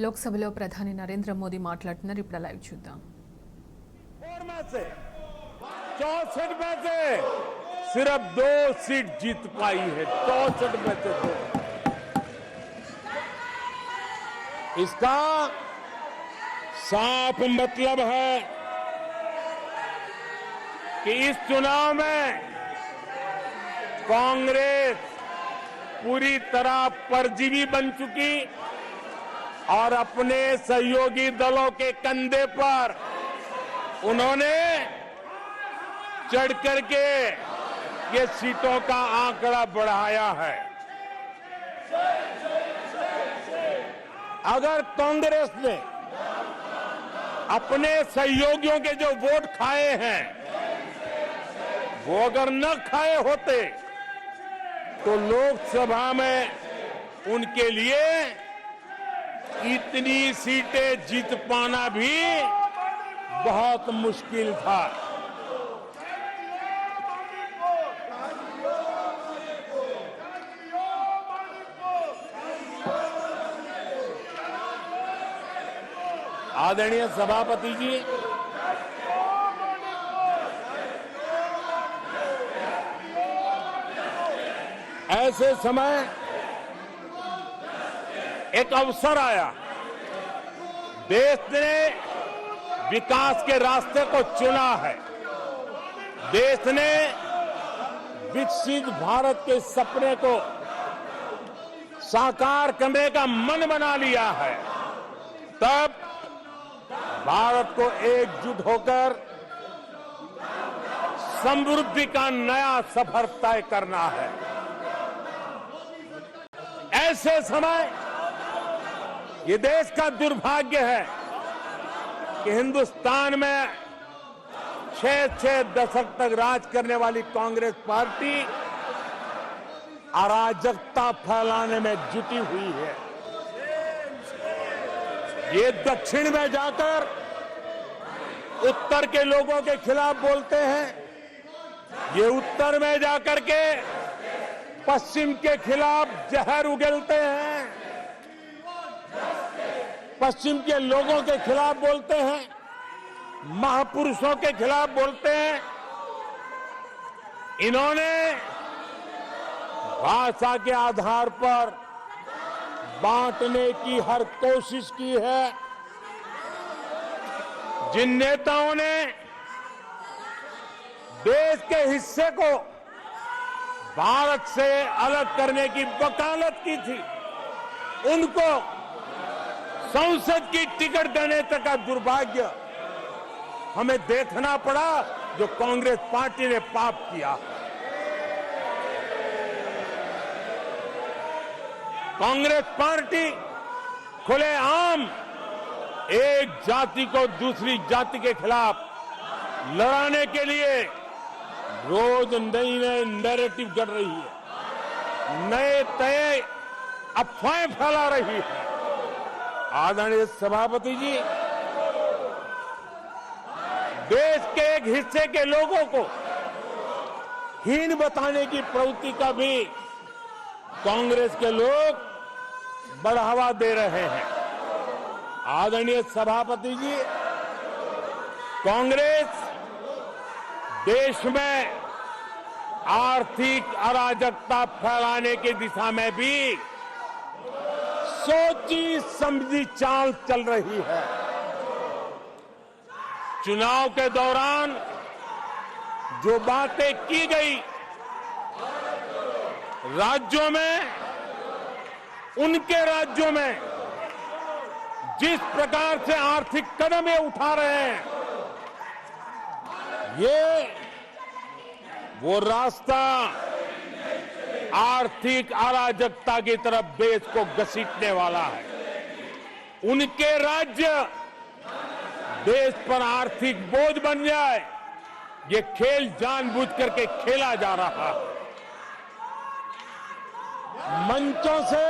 లోక్సభలో ప్రధాని నరేంద్ర మోదీ మాట్లాడుతున్నారు. ఇప్పుడు లైవ్ చూద్దాం. 64 में से सिर्फ 2 सीट जीत पाई है. 64 में से 2. इसका साफ मतलब है कि इस चुनाव में कांग्रेस पूरी तरह परजीवी बन चुकी और अपने सहयोगी दलों के कंधे पर उन्होंने चढ़ करके ये सीटों का आंकड़ा बढ़ाया है. अगर कांग्रेस ने अपने सहयोगियों के जो वोट खाए हैं वो अगर न खाए होते तो लोकसभा में उनके लिए इतनी सीटें जीत पाना भी बहुत मुश्किल था. आदरणीय सभापति जी, ऐसे समय एक अवसर आया. देश ने विकास के रास्ते को चुना है. देश ने विकसित भारत के सपने को साकार करने का मन बना लिया है. तब भारत को एकजुट होकर समृद्धि का नया सफर तय करना है. ऐसे समय ये देश का दुर्भाग्य है कि हिंदुस्तान में 6 दशक तक राज करने वाली कांग्रेस पार्टी अराजकता फैलाने में जुटी हुई है. ये दक्षिण में जाकर उत्तर के लोगों के खिलाफ बोलते हैं. ये उत्तर में जाकर के पश्चिम के खिलाफ जहर उगलते हैं. पश्चिम के लोगों के खिलाफ बोलते हैं. महापुरुषों के खिलाफ बोलते हैं. इन्होंने भाषा के आधार पर बांटने की हर कोशिश की है. जिन नेताओं ने देश के हिस्से को भारत से अलग करने की वकालत की थी, उनको संसद की टिकट देने तक का दुर्भाग्य हमें देखना पड़ा जो कांग्रेस पार्टी ने पाप किया. कांग्रेस पार्टी खुलेआम एक जाति को दूसरी जाति के खिलाफ लड़ाने के लिए रोज नई नैरेटिव कर रही है. नए तय अफवाहें फैला रही है. आदरणीय सभापति जी, देश के एक हिस्से के लोगों को हीन बताने की प्रवृत्ति का भी कांग्रेस के लोग बढ़ावा दे रहे हैं. आदरणीय सभापति जी, कांग्रेस देश में आर्थिक अराजकता फैलाने की दिशा में भी सोची समझी चाल चल रही है. चुनाव के दौरान जो बातें की गई, राज्यों में, उनके राज्यों में जिस प्रकार से आर्थिक कदम ये उठा रहे हैं, ये वो रास्ता आर्थिक अराजकता की तरफ देश को घसीटने वाला है. उनके राज्य देश पर आर्थिक बोझ बन जाए, ये खेल जानबूझ करके खेला जा रहा है. मंचों से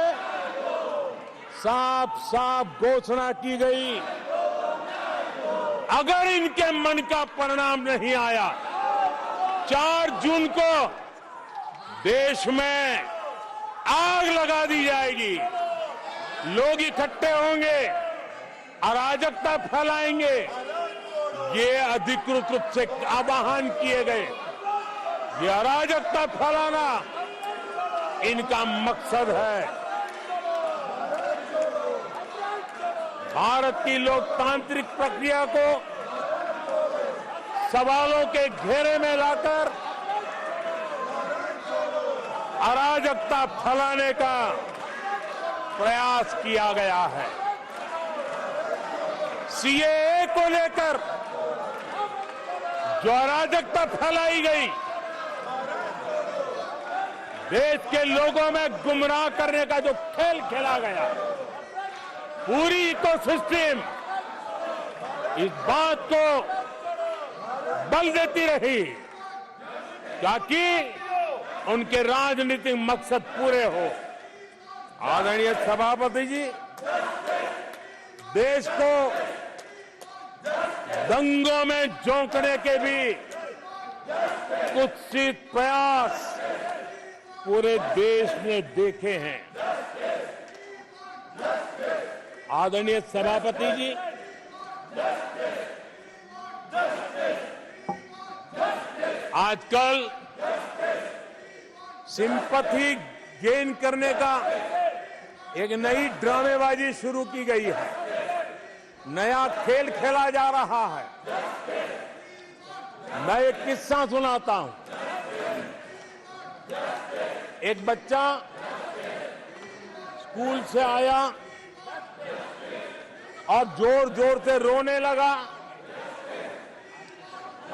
साफ साफ घोषणा की गई, अगर इनके मन का परिणाम नहीं आया, 4 जून को देश में आग लगा दी जाएगी. लोग इकट्ठे होंगे, अराजकता फैलाएंगे, ये अधिकृत रूप से आह्वान किए गए। ये अराजकता फैलाना इनका मकसद है। भारत की लोकतांत्रिक प्रक्रिया को सवालों के घेरे में लाकर अराजकता फैलाने का प्रयास किया गया है। सीएए को लेकर जो अराजकता फैलाई गई, देश के लोगों में गुमराह करने का जो खेल खेला गया, पूरी इकोसिस्टम इस बात को बल देती रही ताकि उनके राजनीतिक मकसद पूरे हो। आदरणीय सभापति जी, देश को दंगों में झोंकने के भी कुत्सित प्रयास पूरे देश ने देखे हैं। आदरणीय सभापति जी, आजकल सिंपैथी गेन करने का एक नई ड्रामेबाजी शुरू की गई है, नया खेल खेला जा रहा है। मैं एक किस्सा सुनाता हूं। एक बच्चा स्कूल से आया और जोर जोर से रोने लगा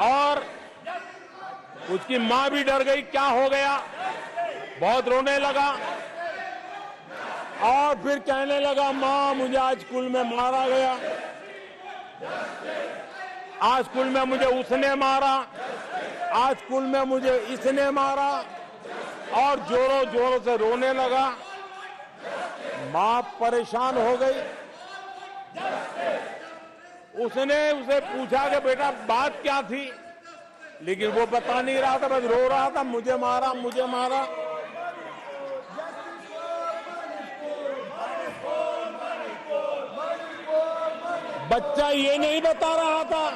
और उसकी मां भी डर गई, क्या हो गया, बहुत रोने लगा और फिर कहने लगा, मां मुझे आज स्कूल में मारा गया, आज स्कूल में मुझे उसने मारा, आज स्कूल में मुझे इसने मारा, और जोरों जोरों से रोने लगा। मां परेशान हो गई। उसने उसे पूछा कि बेटा बात क्या थी, लेकिन वो बता नहीं रहा था, बस रो रहा था, मुझे मारा मुझे मारा। बच्चा ये नहीं बता रहा था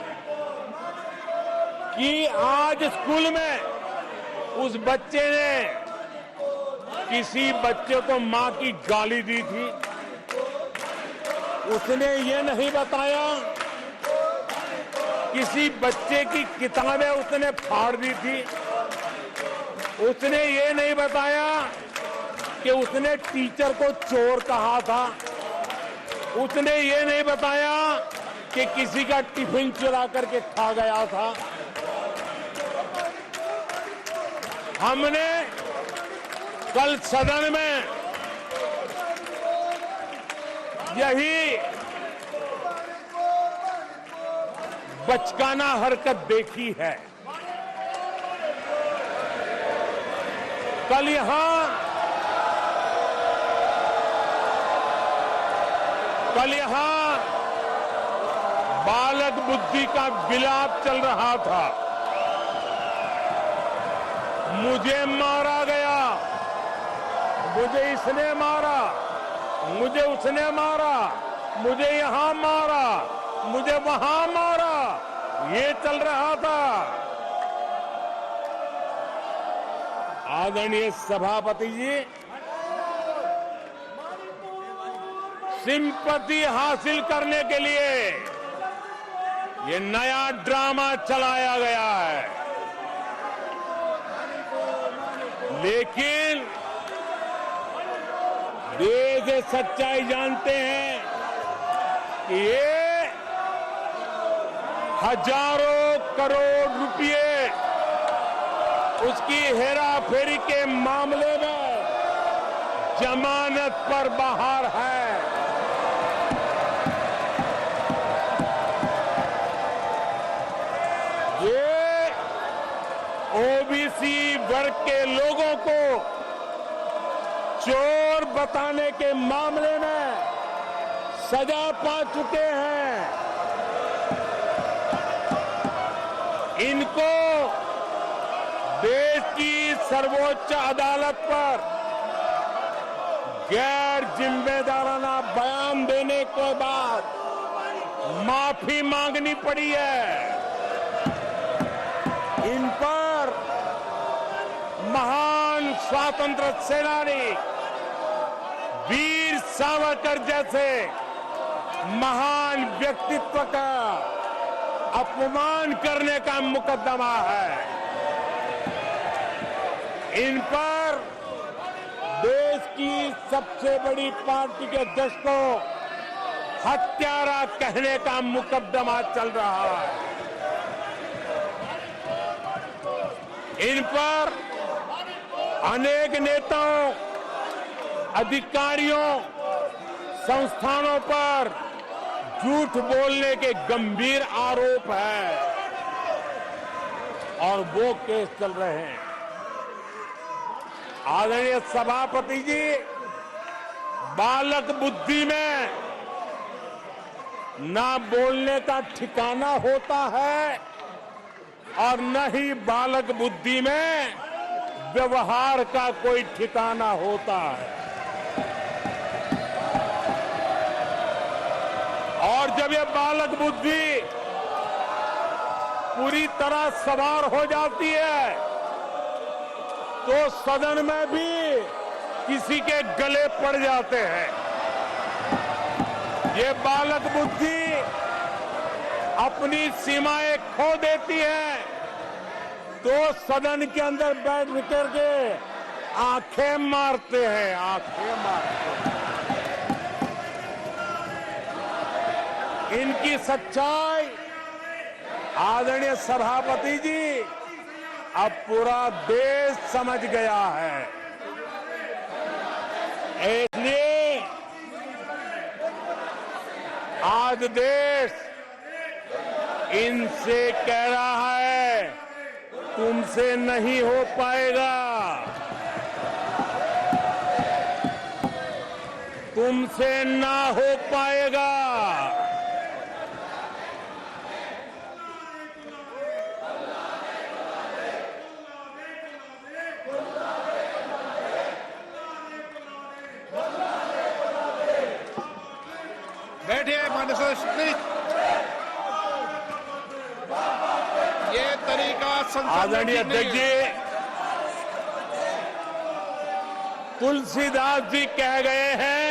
कि आज स्कूल में उस बच्चे ने किसी बच्चे को मां की गाली दी थी। उसने ये नहीं बताया किसी बच्चे की किताबें उसने फाड़ दी थी। उसने ये नहीं बताया कि उसने टीचर को चोर कहा था। उसने ये नहीं बताया कि किसी का टिफिन चुरा करके खा गया था। हमने कल सदन में यही बचकाना हरकत देखी है। कल यहां बालक बुद्धि का विलाप चल रहा था। मुझे मारा गया, मुझे इसने मारा, मुझे उसने मारा, मुझे यहां मारा, मुझे वहां मारा, ये चल रहा था। आदरणीय सभापति जी, सिंपैथी हासिल करने के लिए ये नया ड्रामा चलाया गया है, लेकिन देश ये सच्चाई जानते हैं कि ये हजारों करोड़ रुपए उसकी हेराफेरी के मामले में जमानत पर बाहर है। ये ओबीसी वर्ग के लोगों को चोर बताने के मामले में सजा पा चुके हैं। इनको देश की सर्वोच्च अदालत पर गैर जिम्मेदाराना बयान देने के बाद माफी मांगनी पड़ी है। इन पर महान स्वातंत्र सेनानी वीर सावरकर जैसे महान व्यक्तित्व का अपमान करने का मुकदमा है। इन पर देश की सबसे बड़ी पार्टी के अध्यक्ष को हत्यारा कहने का मुकदमा चल रहा है। इन पर अनेक नेताओं, अधिकारियों, संस्थानों पर झूठ बोलने के गंभीर आरोप है और वो केस चल रहे हैं। आदरणीय सभापति जी, बालक बुद्धि में ना बोलने का ठिकाना होता है और न ही बालक बुद्धि में व्यवहार का कोई ठिकाना होता है। और जब ये बालक बुद्धि पूरी तरह सवार हो जाती है तो सदन में भी किसी के गले पड़ जाते हैं। ये बालक बुद्धि अपनी सीमाएं खो देती है तो सदन के अंदर बैठ करके आंखें मारते हैं, आंखें मारते हैं। इनकी सच्चाई आदरणीय सभापति जी अब पूरा देश समझ गया है। इसलिए आज देश इनसे कह रहा है तुमसे नहीं हो पाएगा, तुमसे ना हो पाएगा। बैठिए माननीय सदस्य, ये तरीका आदरणीय अध्यक्ष जी, तुलसीदास जी कह गए हैं,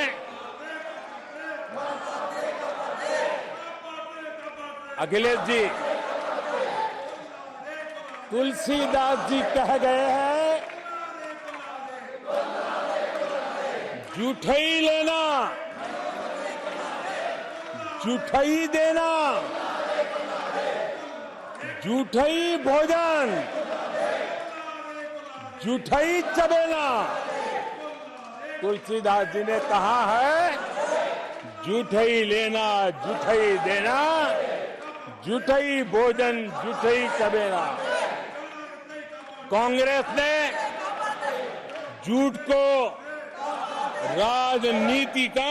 अखिलेश जी, तुलसीदास जी कह गए हैं, जूठई लेना जूठई देना, जूठई भोजन जूठई चबेना। तुलसीदास जी ने कहा है जूठई लेना जूठई देना, जूठई भोजन जूठई चबेना। कांग्रेस ने झूठ को राजनीति का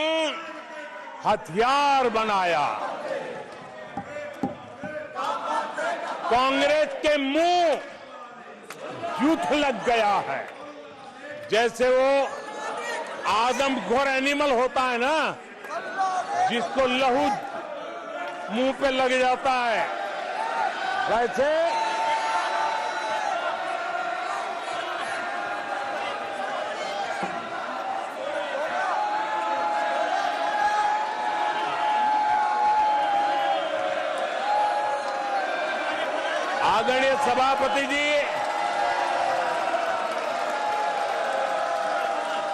हथियार बनाया। कांग्रेस के मुंह झूठ लग गया है। जैसे वो आदमखोर एनिमल होता है ना, जिसको लहू मुंह पे लग जाता है, वैसे आदरणीय सभापति जी,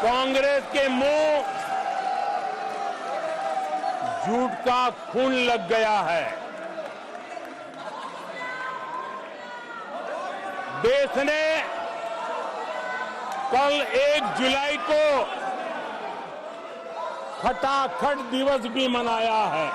कांग्रेस के मुंह झूठ का खून लग गया है। देश ने कल 1 जुलाई को खटाखट दिवस भी मनाया है।